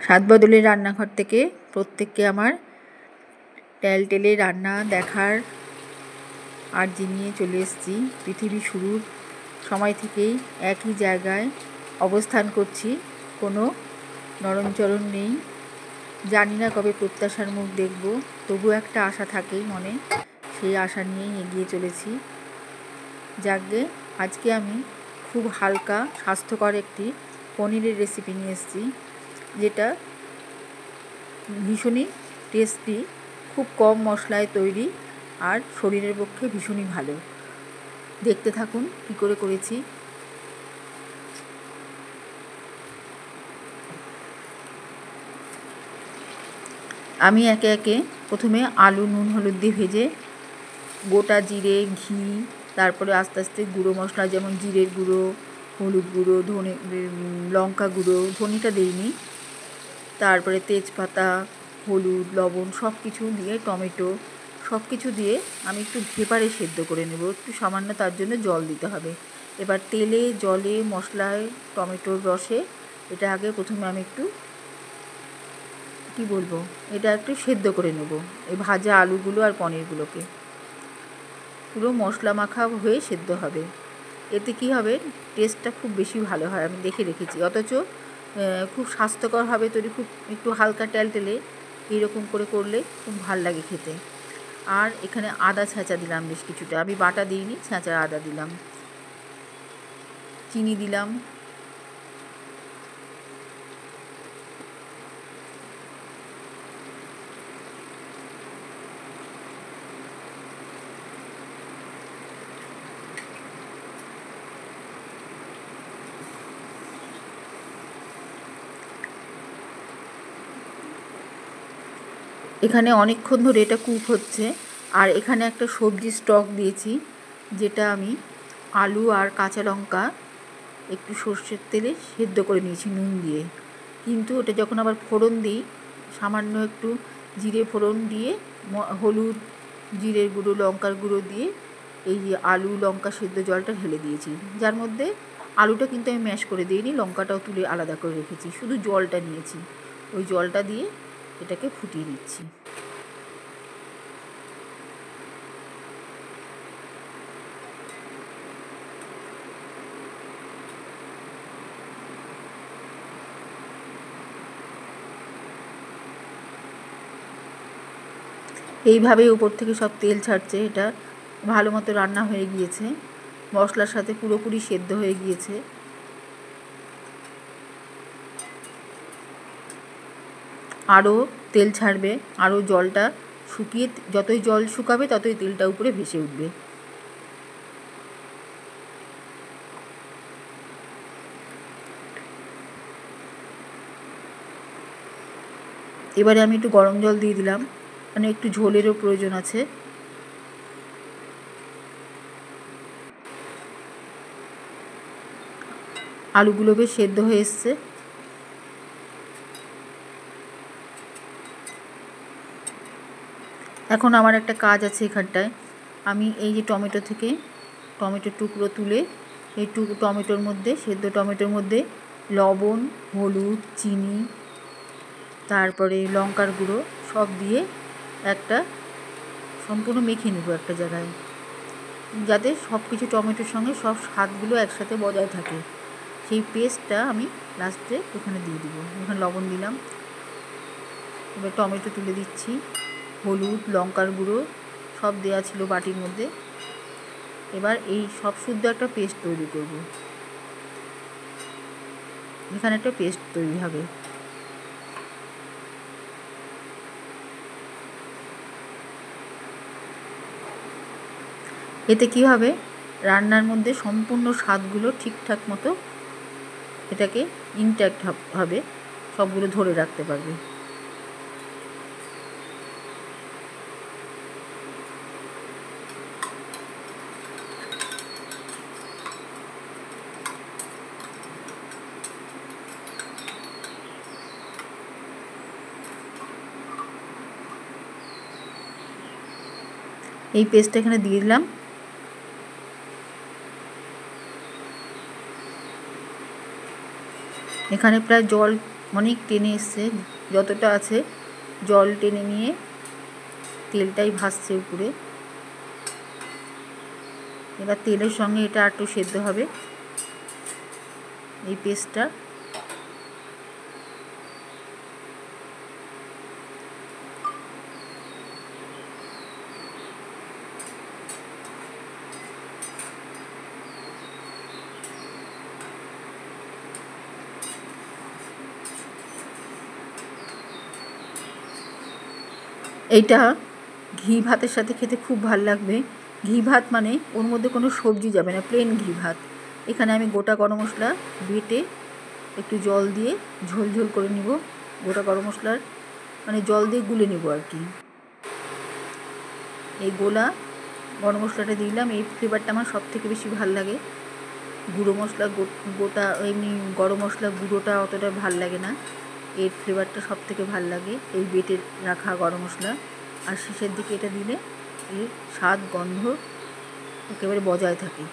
স্বাদ বদলের রান্নাঘর থেকে প্রত্যেককে আমার টেলটেলে রান্না দেখার আর্জি নিয়ে চলে এসেছি। পৃথিবী শুরুর সময় থেকেই একই জায়গায় অবস্থান করছি, কোনো নড়নচড়ন নেই। জানি না কবে প্রত্যাশার মুখ দেখব, তবু একটা আশা থাকেই মনে, সেই আশা নিয়েই এগিয়ে চলেছি। যাকগে, আজকে আমি খুব হালকা স্বাস্থ্যকর একটি পনিরের রেসিপি নিয়ে এসেছি, যেটা ভীষণই টেস্টি, খুব কম মশলায় তৈরি আর শরীরের পক্ষে ভীষণই ভালো। দেখতে থাকুন কী করে করেছি। আমি একে একে প্রথমে আলু নুন হলুদ দিয়ে ভেজে, গোটা জিরে, ঘি, তারপরে আস্তে আস্তে গুঁড়ো মশলা যেমন জিরের গুঁড়ো, হলুদ গুঁড়ো, ধনে, লঙ্কা গুঁড়ো, ধনেটা দিইনি, তারপরে তেজপাতা, হলুদ, লবণ সব কিছু দিয়ে, টমেটো সব কিছু দিয়ে আমি একটু ভেপারে সেদ্ধ করে নেব। একটু সামান্য তার জন্য জল দিতে হবে। এবার তেলে, জলে, মশলায়, টমেটোর রসে এটা আগে প্রথমে আমি একটু এটা একটু সেদ্ধ করে নেব, এই ভাজা আলুগুলো আর পনিরগুলোকে। পুরো মশলা মাখা হয়ে সেদ্ধ হবে। এতে কি হবে, টেস্টটা খুব বেশি ভালো হয়, আমি দেখে রেখেছি। অথচ খুব স্বাস্থ্যকর হবে তৈরি, খুব একটু হালকা টেলটেলে এইরকম করে করলে খুব ভাল লাগে খেতে। আর এখানে আদা ছেঁচা দিলাম বেশ কিছুটা, আমি বাটা দিইনি, ছেঁচা আদা দিলাম, চিনি দিলাম। এখানে অনেকক্ষণ ধরে এটা কুক হচ্ছে। আর এখানে একটা সবজি স্টক দিয়েছি, যেটা আমি আলু আর কাঁচা লঙ্কা একটু সর্ষের তেলে সেদ্ধ করে নিয়েছি নুন দিয়ে। কিন্তু ওটা যখন আবার ফোড়ন দিই, সামান্য একটু জিরে ফোড়ন দিয়ে, হলুদ, জিরের গুঁড়ো, লঙ্কার গুঁড়ো দিয়ে এই যে আলু লঙ্কা সেদ্ধ জলটা ঢেলে দিয়েছি, যার মধ্যে আলুটা কিন্তু আমি ম্যাশ করে দিইনি, লঙ্কাটাও তুলে আলাদা করে রেখেছি, শুধু জলটা নিয়েছি। ওই জলটা দিয়ে এটাকে ফুটিয়ে নিচ্ছি। এইভাবেই উপর থেকে সব তেল ছাড়ছে। এটা ভালো মতো রান্না হয়ে গিয়েছে, মশলার সাথে পুরোপুরি সেদ্ধ হয়ে গিয়েছে। আরও তেল ছাড়বে, আরও জলটা শুকিয়ে, যতই জল শুকাবে ততই তেলটা উপরে ভেসে উঠবে। এবারে আমি একটু গরম জল দিয়ে দিলাম, মানে একটু ঝোলেরও প্রয়োজন আছে। আলুগুলো বেশ সেদ্ধ হয়ে এসছে। এখন আমার একটা কাজ আছে এখানটায়। আমি এই যে টমেটো থেকে টমেটোর টুকরো তুলে এই টমেটোর মধ্যে, সেদ্ধ টমেটোর মধ্যে লবণ, হলুদ, চিনি, তারপরে লঙ্কার গুঁড়ো সব দিয়ে একটা সম্পূর্ণ মেখে নেব একটা জায়গায়, যাতে সব কিছু টমেটোর সঙ্গে সব স্বাদগুলো একসাথে বজায় থাকে। সেই পেস্টটা আমি লাস্টে এখানে দিয়ে দিব। এখানে লবণ দিলাম। এবার টমেটো তুলে দিচ্ছি, হলুদ, লঙ্কার গুঁড়ো সব দেওয়া ছিল বাটির মধ্যে। এবার এই সব শুদ্ধ একটা পেস্ট তৈরি করব। এখানে একটা পেস্ট তৈরি হবে। এতে কী হবে, রান্নার মধ্যে সম্পূর্ণ স্বাদগুলো ঠিকঠাক মতো এটাকে ইনট্যাক্ট হবে, সবগুলো ধরে রাখতে পারবে। এই পেস্টটা এখানে দিয়ে দিলাম। এখানে প্রায় জল অনেক টেনে এসছে, যতটা আছে জল টেনে নিয়ে তেলটাই ভাসছে উপরে। এবার তেলের সঙ্গে এটা একটু সেদ্ধ হবে এই পেস্টটা। এইটা ঘি ভাতের সাথে খেতে খুব ভাল লাগবে। ঘি ভাত মানে ওর মধ্যে কোনো সবজি যাবে না, প্লেন ঘি ভাত। এখানে আমি গোটা গরম মশলা বেটে একটু জল দিয়ে ঝোল ঝোল করে নিব। গোটা গরম মশলার মানে জল দিয়ে গুলে নেব আর কি। এই গোলা গরম মশলাটা দিলাম, এই ফ্লেভারটা আমার সব থেকে বেশি ভাল লাগে। গুঁড়ো মশলা গোটা এমনি গরম মশলা গুঁড়োটা অতটা ভাল লাগে না, এর ফ্লেভারটা সব থেকে ভাল লাগে এই বেটে রাখা গরম মশলা। আর শেষের দিকে এটা দিলে এর স্বাদ গন্ধ একেবারে বজায় থাকে।